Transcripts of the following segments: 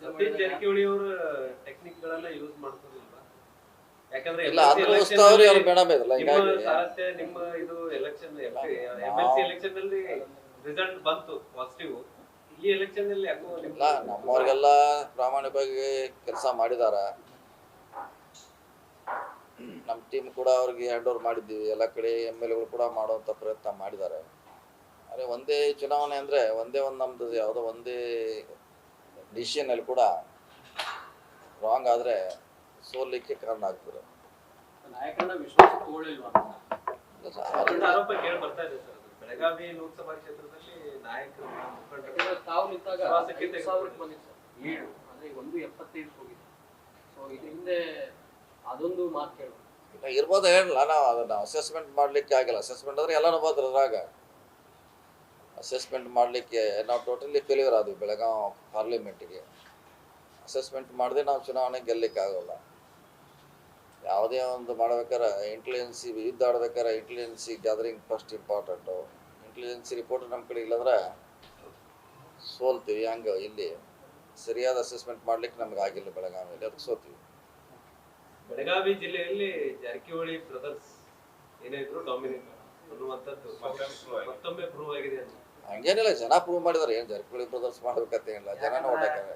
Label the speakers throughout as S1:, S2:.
S1: ಸತೀಶ್ ಜಾರಕಿಹೊಳಿ ಅವರು ಟೆಕ್ನಿಕ್ ಗಳನ್ನ ಯೂಸ್ ಮಾಡ್ತಿರ್ಲಿಲ್ವಾ? ಯಾಕಂದ್ರೆ
S2: ಇಲ್ಲ ಅನುಭವಿಸ್ತಾವ್ರಿ ಅವ್ರು ಮೇಡಮ್ ಇದ್ರಲ್ಲ
S1: ನಿಮ್ಮ ಸಾರಥ್ಯ ನಿಮ್ಮ ಇದು ಎಲೆಕ್ಷನ್ MLC ಎಲೆಕ್ಷನ್ ಅಲ್ಲಿ ರಿಸಲ್ಟ್ ಬಂತು ಪಾಸಿಟಿವ್. ಈ ಎಲೆಕ್ಷನ್ ಅಲ್ಲಿ ಯಾಕೋ
S2: ಇಲ್ಲ ನಮ್ಮವ್ರಿಗೆಲ್ಲ ಪ್ರಾಮಾಣಿಕವಾಗಿ ಕೆಲಸ ಮಾಡಿದಾರ. ನಮ್ಮ ಟೀಮ್ ಕೂಡ ಅವ್ರಿಗೆ ಹ್ಯಾಂಡ್ ಓವರ್ ಮಾಡಿದ್ದೀವಿ. ಎಲ್ಲ ಕಡೆ MLAಗಳು ಕೂಡ ಮಾಡುವಂಥ ಪ್ರಯತ್ನ ಮಾಡಿದ್ದಾರೆ. ಆದರೆ ಒಂದೇ ಚುನಾವಣೆ ಅಂದರೆ ಒಂದೇ ಒಂದು ನಮ್ಮದು ಯಾವುದೋ ಒಂದೇ ಡಿಸಿಷನಲ್ಲಿ ಕೂಡ ರಾಂಗ್ ಆದರೆ ಸೋಲಿಕ್ಕೆ ಕಾರಣ ಆಗ್ತದೆ.
S3: ನಾಯಕರನ್ನ ವಿಶ್ವಾಸ ತಗೊಳ್ಳಿಲ್ವಾ?
S1: ಆರೋಪ ಕೇಳಿ ಬರ್ತಾ ಇದೆ ಸರ್. ಬೆಳಗಾವಿ ಲೋಕಸಭಾ ಕ್ಷೇತ್ರದಲ್ಲಿ ನಾಯಕರು ಮುಖಂಡರು
S3: ತಾವು ನಿಂತಾಗ
S1: ವಿಶ್ವಾಸಕ್ಕೆ
S3: 5,000 ಬಂದಿತ್ತು ಸರ್ ಲೀಡ್, ಅಂದ್ರೆ 1.75 ಹೋಗಿದೆ. ಸೊ ಇದು ಹಿಂದೆ ಅದೊಂದು ಮಾತು ಕೇಳೋದು
S2: ಇರ್ಬೋದು ಹೇಳಿಲ್ಲ. ನಾವು ಅದನ್ನು ಅಸೆಸ್ಮೆಂಟ್ ಮಾಡಲಿಕ್ಕೆ ಆಗಿಲ್ಲ. ಅಸೆಸ್ಮೆಂಟ್ ಅಂದರೆ ಎಲ್ಲನೂ ಬಂದ್ರೆ ಅದ್ರಾಗ ಅಸೆಸ್ಮೆಂಟ್ ಮಾಡಲಿಕ್ಕೆ ನಾವು ಟೋಟಲಿ ಫೇಲ್ಯೂರ್ ಆದ್ವಿ ಬೆಳಗಾವಿ ಪಾರ್ಲಿಮೆಂಟಿಗೆ. ಅಸೆಸ್ಮೆಂಟ್ ಮಾಡದೆ ನಾವು ಚುನಾವಣೆ ಗೆಲ್ಲಲಿಕ್ಕೆ ಆಗೋಲ್ಲ. ಯಾವುದೇ ಒಂದು ಮಾಡ್ಬೇಕಾರೆ ಇಂಟೆಲಿಜೆನ್ಸಿ ಯುದ್ಧ ಆಡ್ಬೇಕಾರೆ intelligence gathering first important. Intelligence report ನಮ್ಮ ಕಡೆ ಇಲ್ಲಂದ್ರೆ ಸೋಲ್ತೀವಿ. ಹಂಗೆ ಇಲ್ಲಿ ಸರಿಯಾದ ಅಸೆಸ್ಮೆಂಟ್ ಮಾಡ್ಲಿಕ್ಕೆ ನಮ್ಗೆ ಆಗಿಲ್ಲ ಬೆಳಗಾವಿಯಲ್ಲಿ, ಅದಕ್ಕೆ ಸೋತೀವಿ.
S1: ಬೆಳಗಾವಿ ಜಿಲ್ಲೆಯಲ್ಲಿ ಜಾರಕಿಹೊಳಿ ಬ್ರದರ್ಸ್ ಏನಾದ್ರು ಡಾಮಿನೇಟ್ ಅನ್ನುವಂಥದ್ದು ಮತ್ತೊಮ್ಮೆ ಪ್ರೂವ್ ಆಗಿದೆ ಅಂತ.
S2: ಹಂಗೇನಿಲ್ಲ, ಜನ ಪ್ರೂವ್ ಮಾಡಿದಾರೆ. ಏನು ಜಾರಕಿಹೊಳಿ ಬ್ರದರ್ಸ್ ಮಾಡ್ಬೇಕಂತ ಏನಿಲ್ಲ, ಜನನೇ ಓಟ್ ಹಾಕ್ಯಾರೆ.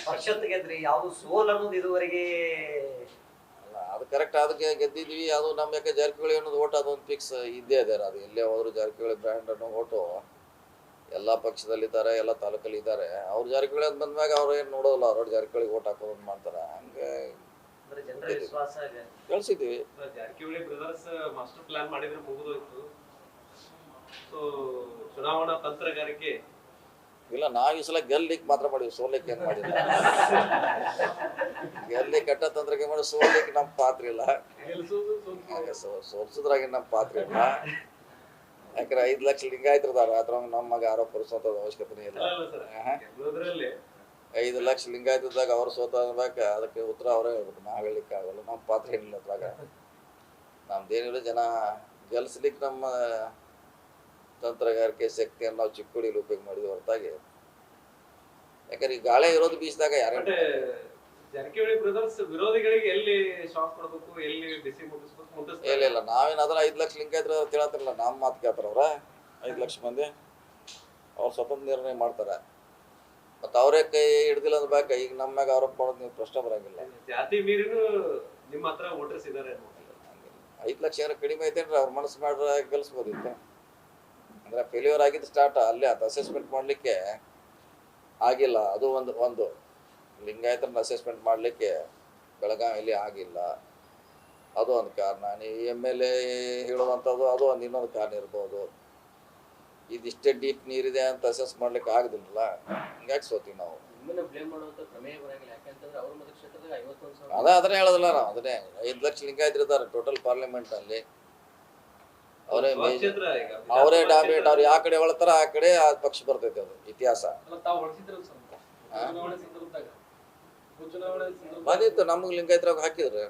S4: ಪಕ್ಷದ ಗೆದ್ರಿ ಯಾವುದು ಸೋಲ್ ಅನ್ನೋದು ಇದುವರೆಗೆ
S2: ಅಲ್ಲ, ಅದು ಕರೆಕ್ಟ್. ಅದಕ್ಕೆ ಗೆದ್ದಿದ್ವಿ. ಅದು ನಮ್ಮ ಯಾಕೆ ಜಾರಕಿಹೊಳಿ ಅನ್ನೋದು ಓಟ್ ಅದೊಂದು ಫಿಕ್ಸ್ ಇದ್ದೇ ಇದೆ. ಅದು ಎಲ್ಲೇ ಹೋದ್ರು ಜಾರಕಿಹೊಳಿ ಬ್ರ್ಯಾಂಡ್ ಅನ್ನೋ ಓಟು ಎಲ್ಲ ಪಕ್ಷದಲ್ಲಿದ್ದಾರೆ, ಎಲ್ಲ ತಾಲೂಕಲ್ಲಿ ಇದ್ದಾರೆ. ಅವ್ರು ಜಾರಕಿಹೊಳಿ ಅಂತ ಬಂದ್ಮ್ಯಾಗ ಅವ್ರು ಏನು ನೋಡೋಲ್ಲ, ಅವ್ರ ಜಾರಕಿಹೊಳಿ ಓಟ್ ಹಾಕೋದು ಮಾಡ್ತಾರೆ. ಹಂಗೆ
S4: ಜನರ ವಿಶ್ವಾಸ
S2: ಕಳ್ಸಿದ್ದೀವಿ.
S1: ಜಾರಕಿಹೊಳಿ ಬ್ರದರ್ಸ್ ಮಾಸ್ಟರ್ ಪ್ಲಾನ್ ಮಾಡಿದ್ರೆ ಮುಗಿದೋಯ್ತು. ಸೊ ಚುನಾವಣಾ ತಂತ್ರಗಾರಿಕೆ
S2: ಇಲ್ಲ, ನಾವು ಈ ಸಲ ಗೆಲ್ಲಿಕ್ಕೆ ಮಾತ್ರ ಮಾಡಿವಿ, ಸೋಲಿಕ್ಕೆ ಏನು ಮಾಡಿಲ್ಲ. ಗೆಲ್ಲಿ ಕೆಟ್ಟ ತಂತ್ರಕ್ಕೆ ಮಾಡಿ ಸೋಲಿಕ್ಕೆ ನಮ್ಮ ಪಾತ್ರ ಇಲ್ಲ. ಸೋಲ್ಸೋದ್ರಾಗ ನಮ್ಮ ಪಾತ್ರ ಇಲ್ಲ. ಯಾಕಂದ್ರೆ 5 ಲಕ್ಷ ಲಿಂಗಾಯತರದಾರ, ಅದ್ರ ನಮ್ಮ ಮಗ ಆರೋಪ ಪಡಿಸುವಂತ ಅವಶ್ಯಕತೆ ಇಲ್ಲ. 5 ಲಕ್ಷ ಲಿಂಗಾಯತದಾಗ ಅವ್ರು ಸೋತ ಅನ್ಬೇಕು, ಅದಕ್ಕೆ ಉತ್ತರ ಅವರೇ ಹೇಳ್ಬೇಕು. ನಾವು ಹೇಳಲಿಕ್ಕೆ ಆಗಲ್ಲ, ನಮ್ಮ ಪಾತ್ರ ಏನಿಲ್ಲ ಅದ್ರಾಗ. ನಮ್ದೇನಿಲ್ಲ, ಜನ ಗೆಲ್ಸ್ಲಿಕ್ಕೆ ನಮ್ಮ ತಂತ್ರಗಾರಿಕೆ ಶಕ್ತಿಯನ್ನು ನಾವು ಚಿಕ್ಕೋಡಿಯಲ್ಲಿ ಉಪಯೋಗ ಮಾಡಿದ್ವಿ ಹೊರತಾಗಿ. ಯಾಕಂದ್ರೆ ಈ ಗಾಳಿ ಇರೋದು ಬೀಸಿದಾಗ ಯಾರು
S1: ಜಾರಕಿಹೊಳಿ ಬ್ರದರ್ಸ್ ವಿರೋಧಿಗಳಿಗೆ ಎಲ್ಲಿ ಶಾಕ್ ಕೊಡಬೇಕು, ಎಲ್ಲಿ ಬಿಸಿ ಮುಟ್ಟಿಸ್ಬೇಕು?
S2: ಇಲ್ಲ, ನಾವೇನು ಅದನ್ನ 5 ಲಕ್ಷ ಲಿಂಗಾಯತರು ತಿಳತ್ತಿರಲ್ಲ. ನಮ್ಮ ಮಾತು ಕೇಳ್ತಾರ ಅವ್ರ 5 ಲಕ್ಷ ಮಂದಿ. ಅವ್ರು ಸ್ವತಂತ್ರ ನಿರ್ಣಯ ಮಾಡ್ತಾರೆ. ಮತ್ತು ಅವರೇ ಕೈ ಹಿಡ್ದಿಲ್ಲ ಅಂದ್ಬೇಕು. ಈಗ ನಮ್ಮ ಮ್ಯಾಗ ಆರೋಪ ಮಾಡೋದು ನೀವು ಪ್ರಶ್ನೆ ಬರಂಗಿಲ್ಲ.
S1: ಜಾತಿ ಮೀರಿನೂ ನಿಮ್ಮ ಹತ್ರ ವೋಟರ್ಸ್ ಇದ್ದಾರೆ.
S2: 5 ಲಕ್ಷ ಏನಾರ ಕಡಿಮೆ ಐತೇನ್ರಿ? ಅವ್ರ ಮನಸ್ಸು ಮಾಡ್ರೆ ಗೆಲ್ಸ್ಬೋದಿತ್ತು. ಅಂದ್ರೆ ಫೇಲ್ಯೂರ್ ಆಗಿದ್ದು ಸ್ಟಾರ್ಟ್ ಅಲ್ಲೇ. ಅದು ಅಸೆಸ್ಮೆಂಟ್ ಮಾಡಲಿಕ್ಕೆ ಆಗಿಲ್ಲ. ಅದು ಒಂದು ಲಿಂಗಾಯತರನ್ನ ಅಸೆಸ್ಮೆಂಟ್ ಮಾಡಲಿಕ್ಕೆ ಬೆಳಗಾವಿಯಲ್ಲಿ ಆಗಿಲ್ಲ. ಅದು ಒಂದು ಕಾರಣ. ನೀವು MLA ಹೇಳುವಂಥದ್ದು ಅದು ಒಂದು ಇನ್ನೊಂದು ಕಾರಣ ಇರ್ಬೋದು. ಇದಿಷ್ಟೇ ಡೀಪ್ ನೀರಿದೆ ಅಂತ ಅಸೆಸ್ ಮಾಡ್ಲಿಕ್ಕೆ ಆಗುದಿಲ್ಲ. ಹಿಂಗಾಗಿ ಸೋತೀವಿ ನಾವು. ಅದನ್ನೇ ಹೇಳೋದಿಲ್ಲ ನಾವು. ಅದನ್ನೇ 5 ಲಕ್ಷ ಲಿಂಗಾಯತರು ಇದ್ದಾರೆ ಟೋಟಲ್ ಪಾರ್ಲಿಮೆಂಟ್ ಅಲ್ಲಿ. ಅವರೇ ಡಾಮಿನೇಟ್. ಅವ್ರು ಯಾವ ಕಡೆ ಹೊಳ್ತಾರ ಆ ಕಡೆ ಆ ಪಕ್ಷ ಬರ್ತೈತೆ. ಅದು ಇತಿಹಾಸ ಬಂದಿತ್ತು. ನಮ್ಗೆ ಲಿಂಗಾಯತರಾಗ ಹಾಕಿದ್ರು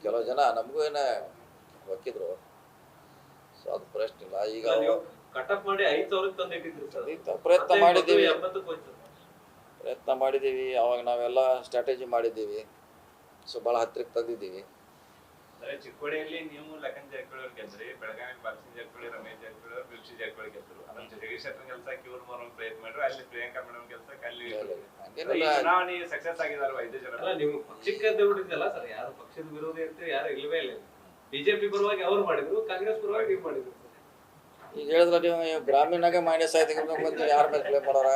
S2: ಕೆಲವು ಜನ, ನಮಗೂ ಏನ ಹಾಕಿದ್ರು. ಸೊ ಅದು ಪ್ರಶ್ನೆ ಇಲ್ಲ. ಈಗ ಪ್ರಯತ್ನ ಮಾಡಿದ್ದೀವಿ. ಅವಾಗ ನಾವೆಲ್ಲ ಸ್ಟ್ರಾಟಜಿ ಮಾಡಿದ್ದೀವಿ. ಸೊ ಭಾಳ ಹತ್ತಿರಕ್ಕೆ ತಂದಿದ್ದೀವಿ.
S5: ಚಿಕ್ಕೋಡಿಯಲ್ಲಿ ನೀವು ಲಖನ್ ಜಾರಕಿಹೊಳಿ ಅವ್ರು ಗೆದ್ರಿ, ಬೆಳಗಾವಿ ಬಾಲಚಂದ್ರ ಜಾರಕಿಹೊಳಿ, ರಮೇಶ್ ಜಾರಕಿಹೊಳಿ ಅವರು, ಬಿರುಸಿ ಜಾರಕಿಹೊಳಿ ಗೆದ್ದರು. ಅದನ್ನ ಜಗದೀಶ್ ಶೆಟ್ಟರ್ ಗೆಲ್ಸಕ್ಕೆ ಇವ್ರು ಮರೊಂದು ಪ್ರಯತ್ನ ಮಾಡಿದ್ರು. ಅಲ್ಲಿ ಪ್ರಿಯಾಂಕಾ ಮೇಡಮ್ ಗೆಲ್ಸಕ್ಕೆ ಅಲ್ಲಿ ಚುನಾವಣೆ ಸಕ್ಸಸ್ ಆಗಿದ್ದಾರೆ 5 ಜನ.
S1: ನೀವು ಪಕ್ಷಕ್ಕೆ ಬಿಟ್ಟಿದ್ದಲ್ಲ ಸರ್, ಯಾರು ಪಕ್ಷದ ವಿರೋಧಿ ಅಂತ ಯಾರು ಇಲ್ಲವೇ ಇಲ್ಲ. ಬಿಜೆಪಿ ಪರವಾಗಿ ಅವ್ರು ಮಾಡಿದ್ರು, ಕಾಂಗ್ರೆಸ್ ಪರವಾಗಿ ನೀವು ಮಾಡಿದ್ರು.
S2: ಈಗ ಹೇಳಿದ್ರೆ ನೀವು ಗ್ರಾಮೀಣಾಗ ಮೈನಸ್ ಆಯ್ತು ಬಂದು ಯಾರ ಮೇಲೆ ಕ್ಲೇಮ್ ಮಾಡೋರ?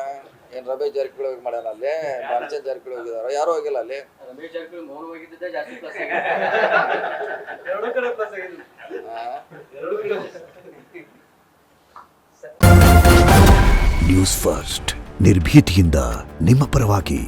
S2: ಏನು ರಮೇಶ್ ಜಾರಕಿಹೊಳಿ ಹೋಗಿ ಮಾಡ್ಯಾನ ಅಲ್ಲಿ? ಬಾಲಚಂದ್ರ ಜಾರಕಿಹೊಳಿ ಹೋಗಿದಾರ? ಯಾರು ಹೋಗಿಲ್ಲ ಅಲ್ಲಿ.
S3: ರಮೇಶ್ ಜಾರಕಿಹೊಳಿ ಮೌನ ಹೋಗಿದ್ದೆ ಜಾಸ್ತಿ ಪ್ಲಸ್
S1: ಎರಡು ಕಡೆ ಪ್ಲಸ್ ಆಗಿದೆ.
S6: ನ್ಯೂಸ್ ಫಸ್ಟ್ ನಿರ್ಭೀತಿಯಿಂದ ನಿಮ್ಮ ಪರವಾಗಿ.